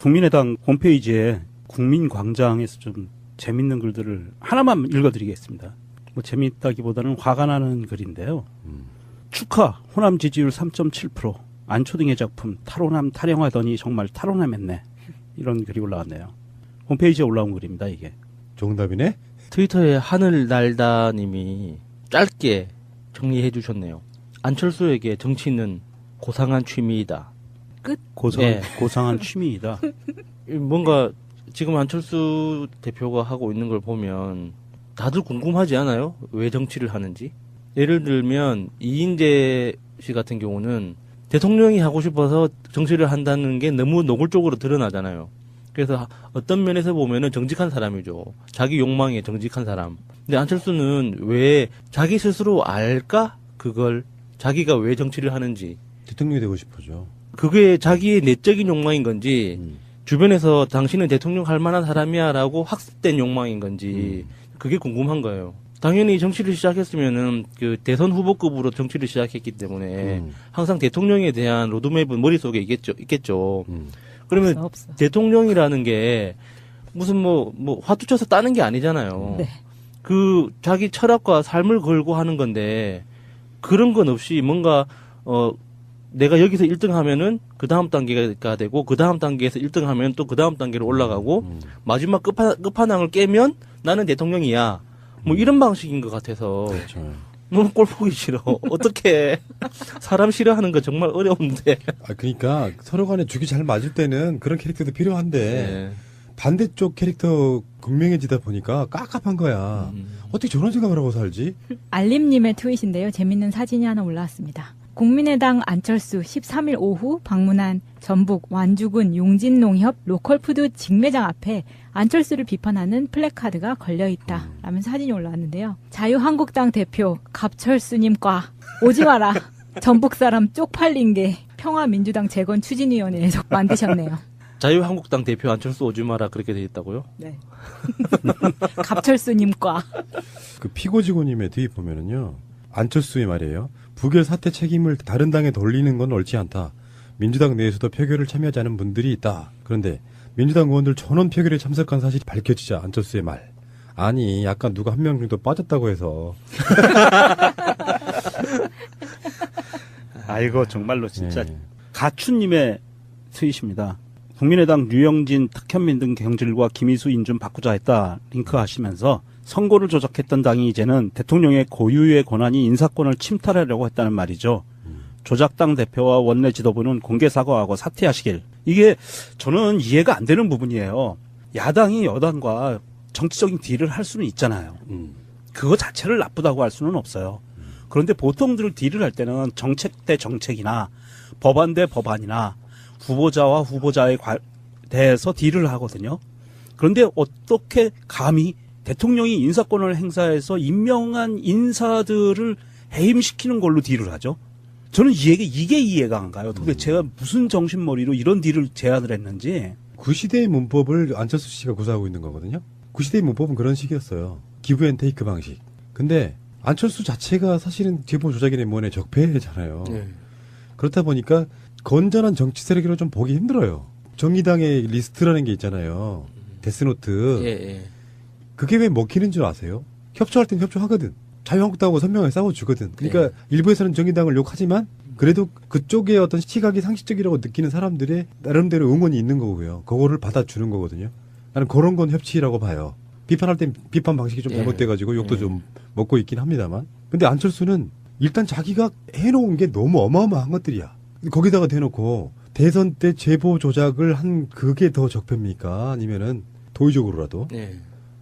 국민의당 홈페이지에 국민광장에서 좀 재밌는 글들을 하나만 읽어드리겠습니다. 뭐 재밌다기보다는 화가 나는 글인데요. 축하 호남 지지율 3.7%. 안초등의 작품 탈호남 타령하더니 정말 탈호남했네. 이런 글이 올라왔네요. 홈페이지에 올라온 글입니다. 이게. 정답이네. 트위터에 하늘날다님이 짧게 정리해 주셨네요. 안철수에게 정치는 고상한 취미이다. 끝? 고상한 취미이다. 뭔가 지금 안철수 대표가 하고 있는 걸 보면 다들 궁금하지 않아요? 왜 정치를 하는지? 예를 들면 이인재 씨 같은 경우는 대통령이 하고 싶어서 정치를 한다는 게 너무 노골적으로 드러나잖아요. 그래서 어떤 면에서 보면은 정직한 사람이죠. 자기 욕망에 정직한 사람. 근데 안철수는 왜 자기 스스로 알까? 그걸 자기가 왜 정치를 하는지. 대통령이 되고 싶어죠. 그게 자기의 내적인 욕망인 건지 주변에서 당신은 대통령 할 만한 사람이야라고 학습된 욕망인 건지 그게 궁금한 거예요. 당연히 정치를 시작했으면은 그 대선 후보급으로 정치를 시작했기 때문에 항상 대통령에 대한 로드맵은 머릿속에 있겠죠. 그러면 없어. 대통령이라는 게 무슨 뭐 화투 쳐서 따는 게 아니잖아요. 네. 그 자기 철학과 삶을 걸고 하는 건데 그런 건 없이 뭔가 내가 여기서 1등 하면은 그 다음 단계가 되고 그 다음 단계에서 1등 하면 또 그 다음 단계로 올라가고 마지막 끝판왕을 깨면 나는 대통령이야. 뭐 이런 방식인 것 같아서 그렇죠. 너무 꼴 보기 싫어. 어떻게 사람 싫어하는 거 정말 어려운데. 그러니까 서로 간에 죽이 잘 맞을 때는 그런 캐릭터도 필요한데 네. 반대쪽 캐릭터 극명해지다 보니까 깝깝한 거야. 어떻게 저런 생각을 하고 살지? 알림님의 트윗인데요. 재밌는 사진이 하나 올라왔습니다. 국민의당 안철수 13일 오후 방문한 전북 완주군 용진농협 로컬푸드 직매장 앞에 안철수를 비판하는 플래카드가 걸려있다 라면서 사진이 올라왔는데요. 자유한국당 대표 갑철수님과 오지 마라. 전북 사람 쪽팔린 게 평화민주당 재건 추진위원회에서 만드셨네요. 자유한국당 대표 안철수 오지 마라 그렇게 돼 있다고요? 네. 갑철수님과. 그 피고지고님의 뒤에 보면은요. 안철수의 말이에요. 부결 사태 책임을 다른 당에 돌리는 건 옳지 않다. 민주당 내에서도 표결을 참여하지 않은 분들이 있다. 그런데 민주당 의원들 전원 표결에 참석한 사실이 밝혀지자 안철수의 말. 아니 약간 누가 한 명 정도 빠졌다고 해서. 아이고 정말로 진짜 네. 가춘님의 트윗입니다. 국민의당 류영진, 탁현민 등 경질과 김희수 인준 바꾸자 했다 링크하시면서 선거를 조작했던 당이 이제는 대통령의 고유의 권한이 인사권을 침탈하려고 했다는 말이죠. 조작당 대표와 원내 지도부는 공개 사과하고 사퇴하시길. 이게 저는 이해가 안 되는 부분이에요. 야당이 여당과 정치적인 딜을 할 수는 있잖아요. 그거 자체를 나쁘다고 할 수는 없어요. 그런데 보통들 딜을 할 때는 정책 대 정책이나 법안 대 법안이나 후보자와 후보자에 대해서 딜을 하거든요. 그런데 어떻게 감히 대통령이 인사권을 행사해서 임명한 인사들을 해임시키는 걸로 딜을 하죠? 저는 이게 이해가 안 가요. 도대체 제가 무슨 정신머리로 이런 딜을 제안을 했는지. 그 시대의 문법을 안철수 씨가 구사하고 있는 거거든요. 그 시대의 문법은 그런 식이었어요. 기브 앤 테이크 방식. 근데 안철수 자체가 사실은 제보 조작인의 뭔의 적폐잖아요. 네. 그렇다 보니까 건전한 정치 세력으로 좀 보기 힘들어요. 정의당의 리스트라는 게 있잖아요. 데스노트. 예. 그게 왜 먹히는 줄 아세요? 협조할 땐 협조하거든. 자유한국당하고 선명하게 싸워주거든. 그러니까 일부에서는 정의당을 욕하지만 그래도 그쪽의 어떤 시각이 상식적이라고 느끼는 사람들의 나름대로 응원이 있는 거고요. 그거를 받아주는 거거든요. 나는 그런 건 협치라고 봐요. 비판할 땐 비판 방식이 좀 잘못돼가지고 욕도 좀 먹고 있긴 합니다만. 근데 안철수는 일단 자기가 해놓은 게 너무 어마어마한 것들이야. 거기다가 대놓고 대선 때 제보 조작을 한 그게 더 적폐입니까? 아니면은 도의적으로라도? 네.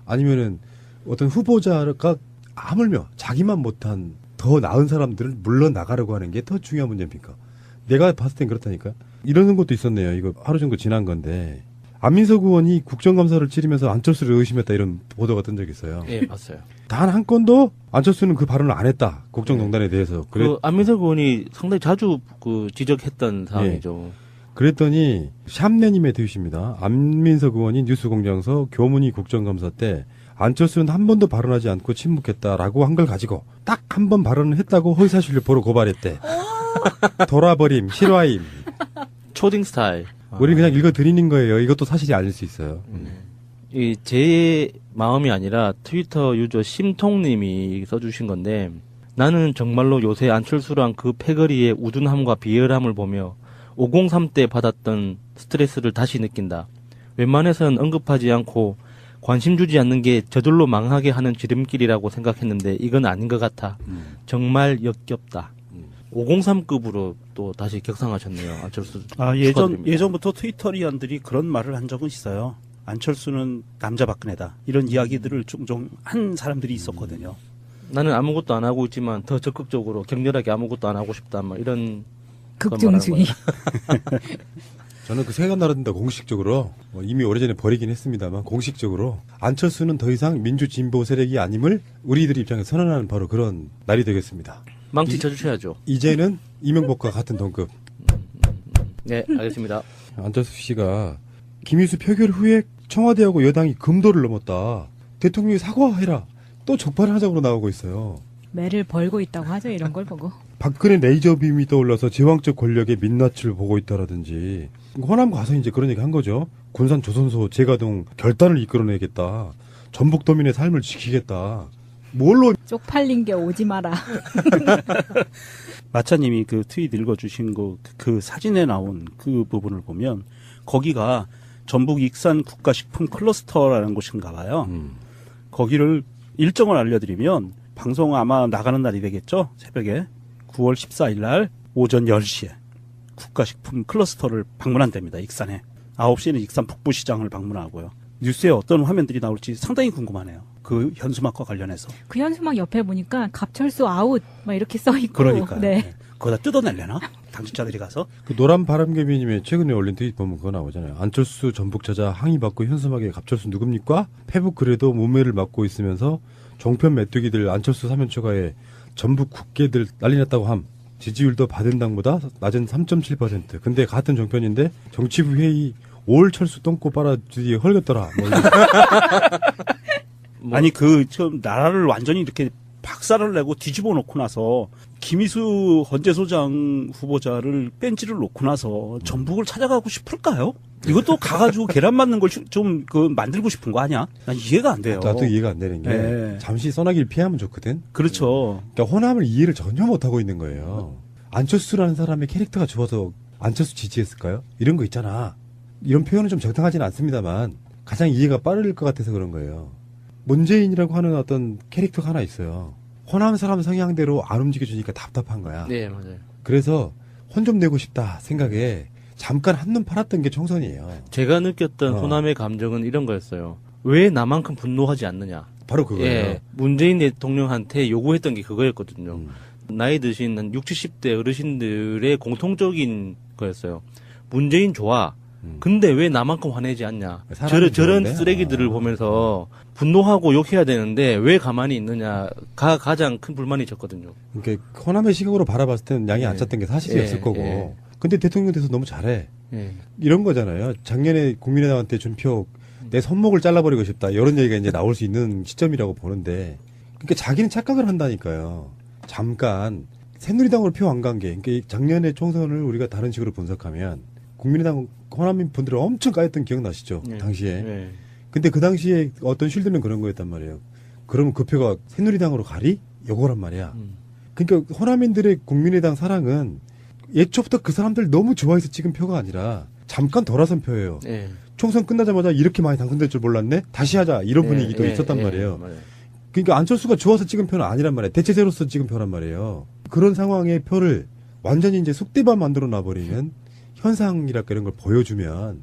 아니면은 어떤 후보자가 하물며 자기만 못한 더 나은 사람들을 물러나가려고 하는 게 더 중요한 문제입니까? 내가 봤을 땐 그렇다니까. 이런 것도 있었네요. 이거 하루 정도 지난 건데. 안민석 의원이 국정감사를 치르면서 안철수를 의심했다 이런 보도가 뜬 적이 있어요. 예, 봤어요. 단 한 건도 안철수는 그 발언을 안 했다. 국정농단에 대해서. 그 안민석 의원이 상당히 자주 그 지적했던 사항이죠. 그랬더니 샴내님의 트윗입니다. 안민석 의원이 뉴스공장에서 교문위 국정감사 때 안철수는 한 번도 발언하지 않고 침묵했다라고 한 걸 가지고 딱 한 번 발언을 했다고 허위사실을 보러 고발했대. 돌아버림, 실화임. 초딩 스타일. 우리는 그냥 읽어드리는 거예요. 이것도 사실이 아닐 수 있어요. 이 제 마음이 아니라 트위터 유저 심통님이 써주신 건데, 나는 정말로 요새 안철수랑 그 패거리의 우둔함과 비열함을 보며 503 때 받았던 스트레스를 다시 느낀다. 웬만해서는 언급하지 않고 관심 주지 않는 게 저절로 망하게 하는 지름길이라고 생각했는데 이건 아닌 것 같아. 정말 역겹다. 503급으로 또 다시 격상하셨네요. 안철수. 축하드립니다. 예전부터 트위터리언들이 그런 말을 한 적은 있어요. 안철수는 남자 박근혜다. 이런 이야기들을 종종 한 사람들이 있었거든요. 나는 아무것도 안 하고 있지만 더 적극적으로 격렬하게 아무것도 안 하고 싶다. 뭐 이런 극중주의. 저는 그 세간 나라든다 공식적으로 이미 오래전에 버리긴 했습니다만 공식적으로 안철수는 더 이상 민주진보 세력이 아님을 우리들 입장에서 선언하는 바로 그런 날이 되겠습니다. 망치 쳐주셔야죠. 이제는 이명박과 같은 동급. 네, 알겠습니다. 안철수 씨가 김희수 표결 후에 청와대하고 여당이 금도를 넘었다. 대통령이 사과해라. 또 적반하장으로 나오고 있어요. 매를 벌고 있다고 하죠. 이런 걸 보고. 박근혜 레이저빔이 떠올라서 제왕적 권력의 민낯을 보고 있다라든지 호남 가서 이제 그런 얘기 한 거죠. 군산 조선소 재가동 결단을 이끌어내겠다. 전북도민의 삶을 지키겠다. 뭘로 쪽팔린 게 오지 마라. 마차님이 그 트윗 읽어주신 그 사진에 나온 그 부분을 보면 거기가 전북 익산 국가식품 클러스터라는 곳인가 봐요. 거기를 일정을 알려드리면 방송 아마 나가는 날이 되겠죠. 새벽에 9월 14일 날 오전 10시에 국가식품 클러스터를 방문한답니다. 익산에. 9시에는 익산 북부시장을 방문하고요. 뉴스에 어떤 화면들이 나올지 상당히 궁금하네요. 그 현수막과 관련해서. 그 현수막 옆에 보니까 갑철수 아웃 막 이렇게 써 있고. 그러니까요. 네. 거기다 뜯어내려나? 당직자들이 가서. 그 노란 바람개비님의 최근에 올린 트윗 보면 그거 나오잖아요. 안철수 전북 찾아 항의받고 현수막에 갑철수 누굽니까? 페북 글에도 문매를 맡고 있으면서 종편 메뚜기들 안철수 사면 초과에 전북 국계들 난리 났다고 함. 지지율도 받은 당보다 낮은 3.7%. 근데 같은 종편인데 정치부 회의 올 철수 똥꼬 빨아주디 헐겼더라. 아니 좀 나라를 완전히 이렇게 박살을 내고 뒤집어 놓고 나서 김희수 헌재소장 후보자를 벤치를 놓고 나서 전북을 찾아가고 싶을까요? 이것도 가가지고 계란 맞는 걸 좀 만들고 싶은 거 아니야? 난 이해가 안 돼요. 나도 이해가 안 되는 게 네. 잠시 써나기를 피하면 좋거든. 그렇죠. 그러니까 호남을 이해를 전혀 못 하고 있는 거예요. 안철수라는 사람의 캐릭터가 좋아서 안철수 지지했을까요? 이런 거 있잖아. 이런 표현은 좀 적당하지는 않습니다만 가장 이해가 빠를 것 같아서 그런 거예요. 문재인이라고 하는 어떤 캐릭터가 하나 있어요. 호남 사람 성향대로 안 움직여주니까 답답한 거야. 네, 맞아요. 그래서 혼 좀 내고 싶다 생각에 잠깐 한눈 팔았던 게 총선이에요. 제가 느꼈던 호남의 감정은 이런 거였어요. 왜 나만큼 분노하지 않느냐. 바로 그거예요. 예, 문재인 대통령한테 요구했던 게 그거였거든요. 나이 드신 한 60, 70대 어르신들의 공통적인 거였어요. 문재인 좋아. 근데 왜 나만큼 화내지 않냐. 저런 좋은데? 쓰레기들을 보면서 분노하고 욕해야 되는데 왜 가만히 있느냐가 가장 큰 불만이셨거든요. 그러니까 호남의 시각으로 바라봤을 때는 양이 안 찼던 게 사실이었을 예, 거고. 예. 근데 대통령 돼서 너무 잘해. 예. 이런 거잖아요. 작년에 국민의당한테 준 표 내 손목을 잘라버리고 싶다. 이런 얘기가 이제 나올 수 있는 시점이라고 보는데, 그러니까 자기는 착각을 한다니까요. 잠깐 새누리당으로 표 안 간 게, 그러니까 작년에 총선을 우리가 다른 식으로 분석하면 국민의당 호남민 분들은 엄청 까였던 기억 나시죠? 예. 당시에. 예. 근데 그 당시에 어떤 쉴드는 그런 거였단 말이에요. 그러면 그 표가 새누리당으로 가리? 요거란 말이야. 그러니까 호남인들의 국민의당 사랑은 예초부터 그 사람들 너무 좋아해서 찍은 표가 아니라 잠깐 돌아선 표예요. 예. 총선 끝나자마자 이렇게 많이 당선될 줄 몰랐네? 다시 하자. 이런 분위기도 예, 있었단 예, 말이에요. 맞아요. 그러니까 안철수가 좋아서 찍은 표는 아니란 말이에요. 대체제로서 찍은 표란 말이에요. 그런 상황의 표를 완전히 이제 속대밥 만들어 놔버리는 현상이랄까 이런 걸 보여주면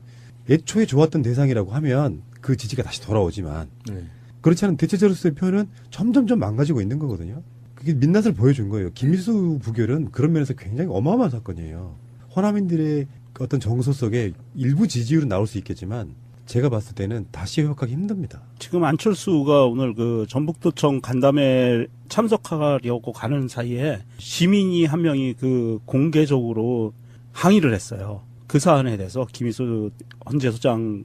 애초에 좋았던 대상이라고 하면 그 지지가 다시 돌아오지만 네. 그렇지 않은 대체제로서의 표는 점점점 망가지고 있는 거거든요. 그게 민낯을 보여준 거예요. 김일수 부결은 그런 면에서 굉장히 어마어마한 사건이에요. 호남인들의 어떤 정서 속에 일부 지지율은 나올 수 있겠지만 제가 봤을 때는 다시 회복하기 힘듭니다. 지금 안철수가 오늘 그 전북도청 간담회 참석하려고 가는 사이에 시민이 한 명이 그 공개적으로 항의를 했어요. 그 사안에 대해서 김희수 헌재소장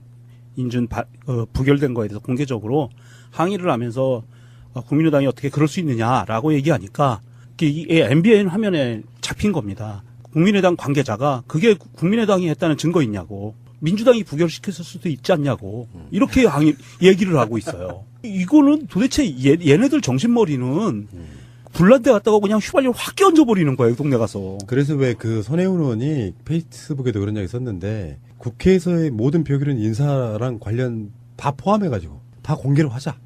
인준 부결된 거에 대해서 공개적으로 항의를 하면서 국민의당이 어떻게 그럴 수 있느냐라고 얘기하니까 이게 MBN 화면에 잡힌 겁니다. 국민의당 관계자가 그게 국민의당이 했다는 증거 있냐고. 민주당이 부결시켰을 수도 있지 않냐고. 이렇게 얘기를 하고 있어요. 이거는 도대체 얘네들 정신머리는 불난데 갔다가 그냥 휘발유 확 끼얹어버리는 거예요, 동네 가서. 그래서 왜 그 손혜원 의원이 페이스북에도 그런 이야기 썼는데 국회에서의 모든 표결은 인사랑 관련 다 포함해가지고 다 공개로 하자.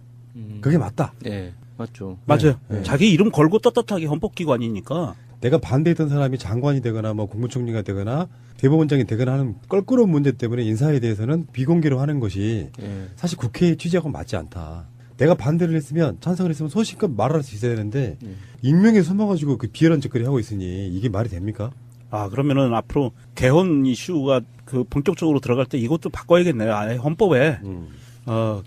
그게 맞다. 네, 맞죠. 맞아요. 네. 자기 이름 걸고 떳떳하게 헌법기관이니까. 내가 반대했던 사람이 장관이 되거나 뭐 국무총리가 되거나 대법원장이 되거나 하는 껄끄러운 문제 때문에 인사에 대해서는 비공개로 하는 것이 예. 사실 국회의 취지하고 맞지 않다. 내가 반대를 했으면 찬성을 했으면 소신껏 말할 수 있어야 되는데 익명에 숨어가지고 그 비열한 짓거리 하고 있으니 이게 말이 됩니까? 아, 그러면은 앞으로 개헌 이슈가 그 본격적으로 들어갈 때 이것도 바꿔야겠네요. 아예 헌법에,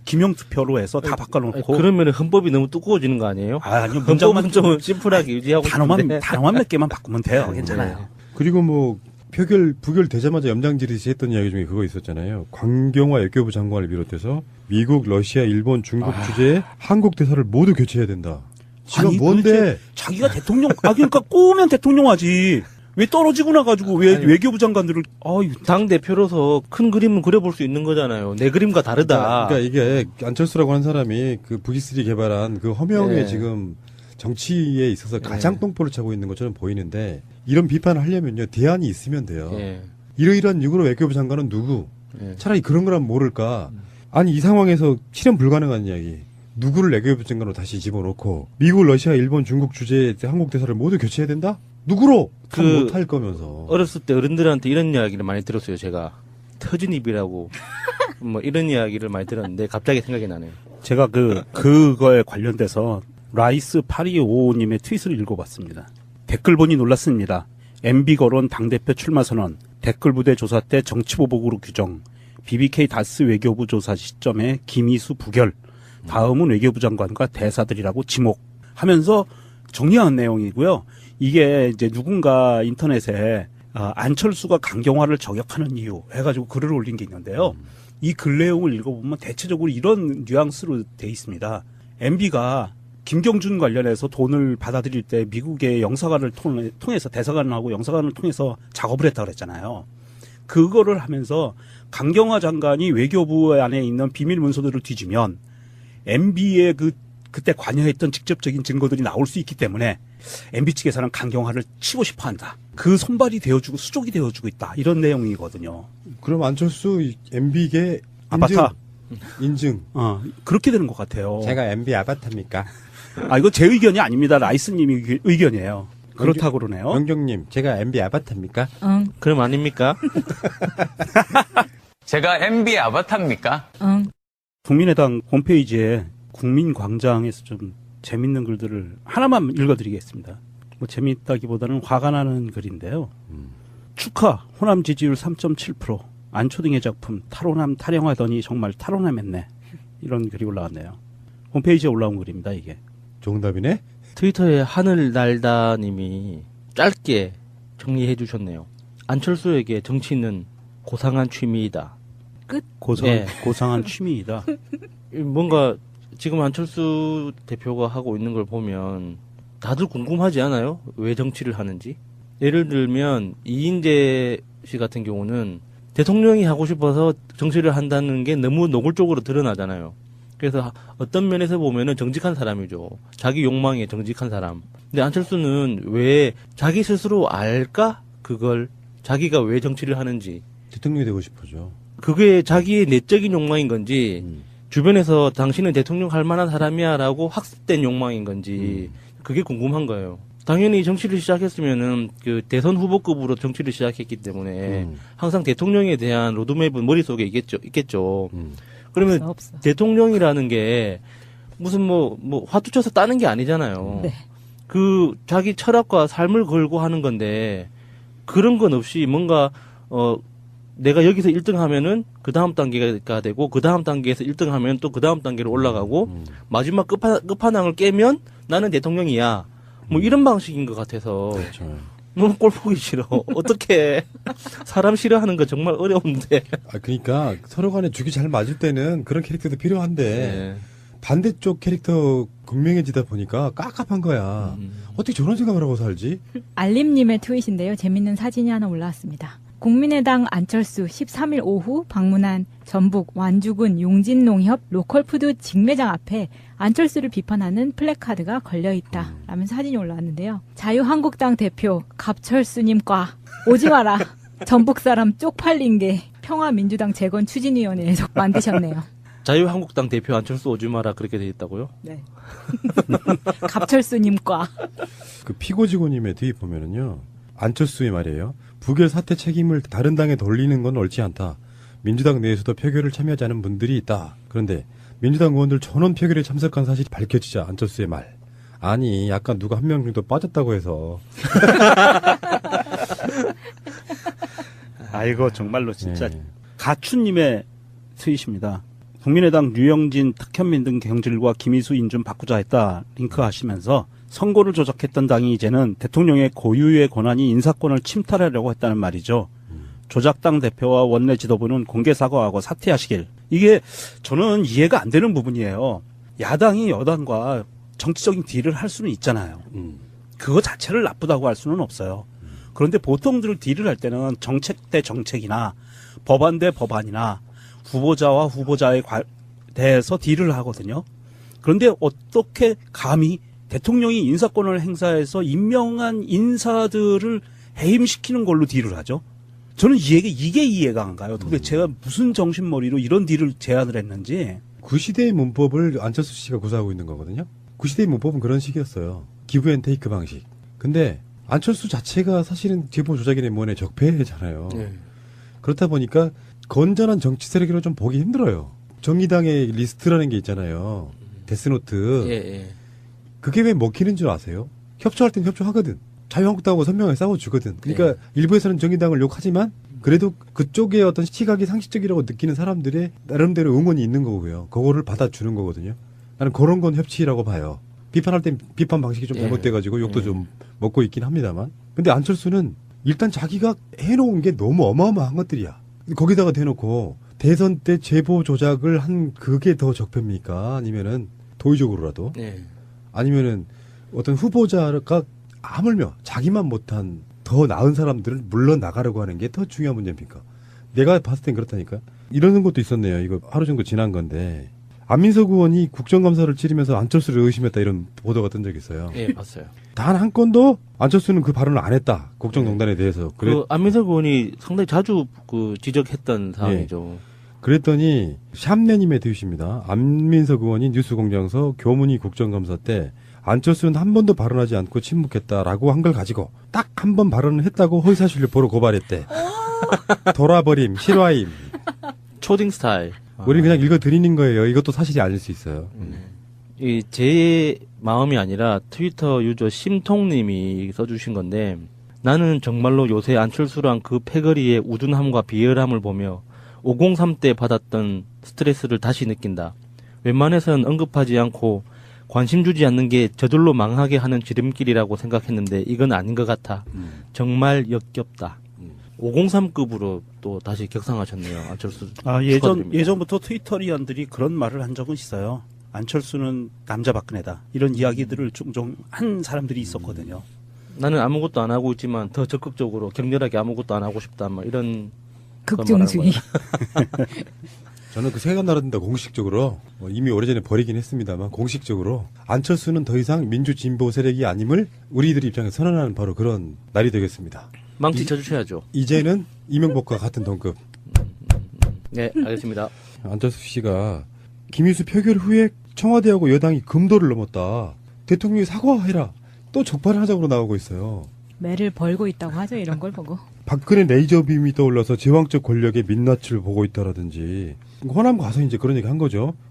기명투표로 해서 다 바꿔놓고. 그러면 헌법이 너무 두꺼워지는 거 아니에요? 아니요, 헌법은 문장만 좀 심플하게 유지하고 싶은데. 단어만 몇 개만 바꾸면 돼요. 괜찮아요. 그리고 뭐 부결 되자마자 염장지르시 했던 이야기 중에 그거 있었잖아요. 광경화 외교부 장관을 비롯해서 미국, 러시아, 일본, 중국 주재에 한국 대사를 모두 교체해야 된다. 지금 아니, 뭔데? 도대체 자기가 대통령, 그러니까 꼬우면 대통령 하지. 왜 떨어지고 나가지고 왜 아니, 외교부 장관들을, 아유, 당 대표로서 큰 그림은 그려볼 수 있는 거잖아요. 내 그림과 다르다. 그러니까 이게 안철수라고 하는 사람이 그 V3 개발한 그 허명의 네. 지금 정치에 있어서 가장 똥볼을 차고 있는 것처럼 보이는데 이런 비판을 하려면요 대안이 있으면 돼요. 예. 이러이러한 이유로 외교부 장관은 누구? 예. 차라리 그런 거라면 모를까? 아니 이 상황에서 실현 불가능한 이야기. 누구를 외교부 장관으로 다시 집어넣고 미국, 러시아, 일본, 중국 주재 한국 대사를 모두 교체해야 된다? 누구로? 그 못할 거면서. 어렸을 때 어른들한테 이런 이야기를 많이 들었어요. 제가 터진 입이라고 뭐 이런 이야기를 많이 들었는데 갑자기 생각이 나네요. 제가 그거에 관련돼서 라이스 8255님의 트윗을 읽어봤습니다. 댓글 보니 놀랐습니다. MB 거론 당대표 출마 선언, 댓글 부대 조사 때 정치보복으로 규정, BBK 다스 외교부 조사 시점에 김희수 부결, 다음은 외교부 장관과 대사들이라고 지목하면서 정리한 내용이고요. 이게 이제 누군가 인터넷에 안철수가 강경화를 저격하는 이유 해가지고 글을 올린 게 있는데요. 이 글 내용을 읽어보면 대체적으로 이런 뉘앙스로 돼 있습니다. MB가 김경준 관련해서 돈을 받아들일 때 미국의 영사관을 통해서 대사관하고 영사관을 통해서 작업을 했다고 그랬잖아요. 그거를 하면서 강경화 장관이 외교부 안에 있는 비밀 문서들을 뒤지면 MB의 그때 관여했던 직접적인 증거들이 나올 수 있기 때문에 MB 측에서는 강경화를 치고 싶어 한다. 그 손발이 되어주고 수족이 되어주고 있다. 이런 내용이거든요. 그럼 안철수 MB계 아바타. 인증. 그렇게 되는 것 같아요. 제가 MB 아바타입니까? 이거 제 의견이 아닙니다. 라이스님이 의견이에요. 그렇다고 그러네요. 영경님, 제가 MB 아바타입니까? 응, 그럼 아닙니까? 제가 MB 아바타입니까? 응. 국민의당 홈페이지에 국민광장에서 좀 재밌는 글들을 하나만 읽어드리겠습니다. 뭐 재밌다기보다는 화가 나는 글인데요. 축하 호남 지지율 3.7%, 안초등의 작품 탈호남 타령하더니 정말 탈호남했네. 이런 글이 올라왔네요. 홈페이지에 올라온 글입니다. 이게. 정답이네? 트위터에 하늘날다님이 짧게 정리해 주셨네요. 안철수에게 정치는 고상한 취미이다. 고상한 취미이다. 뭔가 지금 안철수 대표가 하고 있는 걸 보면 다들 궁금하지 않아요? 왜 정치를 하는지? 예를 들면 이인재 씨 같은 경우는 대통령이 하고 싶어서 정치를 한다는 게 너무 노골적으로 드러나잖아요. 그래서 어떤 면에서 보면은 정직한 사람이죠. 자기 욕망에 정직한 사람. 근데 안철수는 왜 자기 스스로 알까? 그걸 자기가 왜 정치를 하는지. 대통령이 되고 싶어죠. 그게 자기의 내적인 욕망인 건지 주변에서 당신은 대통령 할 만한 사람이야라고 학습된 욕망인 건지 그게 궁금한 거예요. 당연히 정치를 시작했으면은 그 대선 후보급으로 정치를 시작했기 때문에 항상 대통령에 대한 로드맵은 머릿속에 있겠죠. 그러면 없어. 대통령이라는 게 무슨 뭐 화투 쳐서 따는 게 아니잖아요. 네. 그 자기 철학과 삶을 걸고 하는 건데 그런 건 없이 뭔가 내가 여기서 1등 하면은 그 다음 단계가 되고 그 다음 단계에서 1등 하면 또 그 다음 단계로 올라가고 마지막 끝판왕을 깨면 나는 대통령이야. 뭐 이런 방식인 것 같아서 그렇죠. 너무 꼴 보기 싫어. 어떻게 사람 싫어하는 거 정말 어려운데. 그러니까 서로 간에 죽이 잘 맞을 때는 그런 캐릭터도 필요한데 네. 반대쪽 캐릭터 극명해지다 보니까 깝깝한 거야. 어떻게 저런 생각을 하고 살지? 알림님의 트윗인데요. 재밌는 사진이 하나 올라왔습니다. 국민의당 안철수 13일 오후 방문한 전북 완주군 용진농협 로컬푸드 직매장 앞에 안철수를 비판하는 플래카드가 걸려있다 라면서 사진이 올라왔는데요. 자유한국당 대표 갑철수님과 오지 마라. 전북 사람 쪽팔린 게 평화민주당 재건 추진위원회에서 만드셨네요. 자유한국당 대표 안철수 오지 마라 그렇게 돼 있다고요? 네. 갑철수님과 그 피고직원님의 트윗 보면은요. 안철수의 말이에요. 부결 사태 책임을 다른 당에 돌리는 건 옳지 않다. 민주당 내에서도 표결을 참여하지 않은 분들이 있다. 그런데 민주당 의원들 전원 표결에 참석한 사실이 밝혀지자 안철수의 말. 아니 약간 누가 한 명 정도 빠졌다고 해서. 아이고 정말로 진짜 네. 가춘님의 트윗입니다. 국민의당 류영진, 탁현민 등 경질과 김희수 인준 바꾸자 했다 링크 하시면서 선거를 조작했던 당이 이제는 대통령의 고유의 권한이 인사권을 침탈하려고 했다는 말이죠. 조작당 대표와 원내 지도부는 공개 사과하고 사퇴하시길. 이게 저는 이해가 안 되는 부분이에요. 야당이 여당과 정치적인 딜을 할 수는 있잖아요. 그거 자체를 나쁘다고 할 수는 없어요. 그런데 보통들 딜을 할 때는 정책 대 정책이나 법안 대 법안이나 후보자와 후보자에 대해서 딜을 하거든요. 그런데 어떻게 감히 대통령이 인사권을 행사해서 임명한 인사들을 해임시키는 걸로 딜을 하죠? 저는 이게 이해가 안 가요. 도대체 제가 무슨 정신머리로 이런 딜을 제안을 했는지. 구시대의 문법을 안철수 씨가 구사하고 있는 거거든요. 구시대의 문법은 그런 식이었어요. 기브 앤 테이크 방식. 근데 안철수 자체가 사실은 제보 조작인의 뭐네 적폐잖아요. 네. 그렇다 보니까 건전한 정치 세력으로 좀 보기 힘들어요. 정의당의 리스트라는 게 있잖아요. 데스노트. 예, 예. 그게 왜 먹히는 줄 아세요? 협조할 땐 협조하거든. 자유한국당하고 선명하게 싸워주거든. 그러니까 일부에서는 정의당을 욕하지만 그래도 그쪽의 어떤 시각이 상식적이라고 느끼는 사람들의 나름대로 응원이 있는 거고요. 그거를 받아주는 거거든요. 나는 그런 건 협치라고 봐요. 비판할 땐 비판 방식이 좀 잘못돼가지고 욕도 좀 먹고 있긴 합니다만. 근데 안철수는 일단 자기가 해놓은 게 너무 어마어마한 것들이야. 거기다가 대놓고 대선 때 제보 조작을 한 그게 더 적폐입니까? 아니면은 도의적으로라도? 예. 아니면은 어떤 후보자가 하물며 자기만 못한 더 나은 사람들을 물러나가려고 하는 게 더 중요한 문제입니까? 내가 봤을 땐 그렇다니까. 이러는 것도 있었네요. 이거 하루 정도 지난 건데. 안민석 의원이 국정감사를 치르면서 안철수를 의심했다 이런 보도가 뜬 적이 있어요. 예, 봤어요. 단 한 건도 안철수는 그 발언을 안 했다. 국정농단에 대해서. 그 안민석 의원이 상당히 자주 그 지적했던 사항이죠. 그랬더니 샴내님의 트윗입니다. 안민석 의원이 뉴스공장서 교문위 국정감사 때 안철수는 한 번도 발언하지 않고 침묵했다라고 한 걸 가지고 딱 한 번 발언을 했다고 허위사실을 보러 고발했대. 돌아버림, 실화임. 초딩 스타일. 우리는 그냥 읽어드리는 거예요. 이것도 사실이 아닐 수 있어요. 이 제 마음이 아니라 트위터 유저 심통님이 써주신 건데 나는 정말로 요새 안철수랑 그 패거리의 우둔함과 비열함을 보며 503 때 받았던 스트레스를 다시 느낀다. 웬만해선 언급하지 않고 관심 주지 않는 게 저절로 망하게 하는 지름길이라고 생각했는데 이건 아닌 것 같아. 정말 역겹다. 503급으로 또 다시 격상하셨네요. 안철수. 축하드립니다. 예전부터 트위터리언들이 그런 말을 한 적은 있어요. 안철수는 남자 박근혜다. 이런 이야기들을 종종 한 사람들이 있었거든요. 나는 아무것도 안 하고 있지만 더 적극적으로 격렬하게 아무것도 안 하고 싶다. 뭐 이런 극중주의. 저는 그 생각 나른다 공식적으로 이미 오래전에 버리긴 했습니다만 공식적으로 안철수는 더 이상 민주진보 세력이 아님을 우리들 입장에서 선언하는 바로 그런 날이 되겠습니다. 망치 쳐주셔야죠. 이제는 이명박과 같은 동급. 네, 알겠습니다. 안철수 씨가 김희수 표결 후에 청와대하고 여당이 금도를 넘었다. 대통령이 사과해라. 또 적발을 하자고 나오고 있어요. 매를 벌고 있다고 하죠. 이런 걸 보고. 박근혜 레이저빔이 떠올라서 제왕적 권력의 민낯을 보고 있다라든지 호남 가서 이제 그런 얘기 한 거죠.